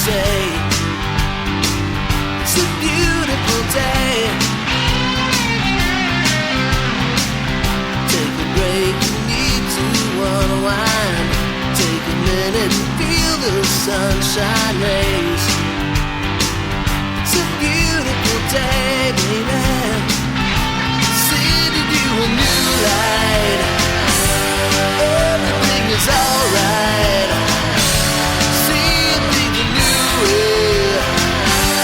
say it's a beautiful day. Take a break, you need to unwind. Take a minute and feel the sunshine rays. It's a beautiful day, baby. Sending you a new light. Everything is alright. Seeing things a new way.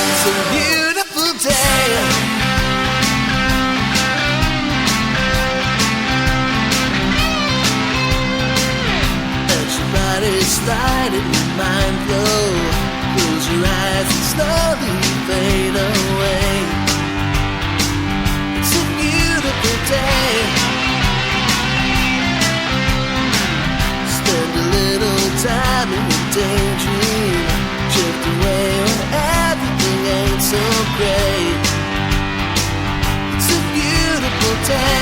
It's a beautiful day. Let your body slide and your mind flow. Close your eyes and slowly fade away. It's a beautiful day. Spend a little time in a daydream. Drift away when everything ain't so great. It's a beautiful day.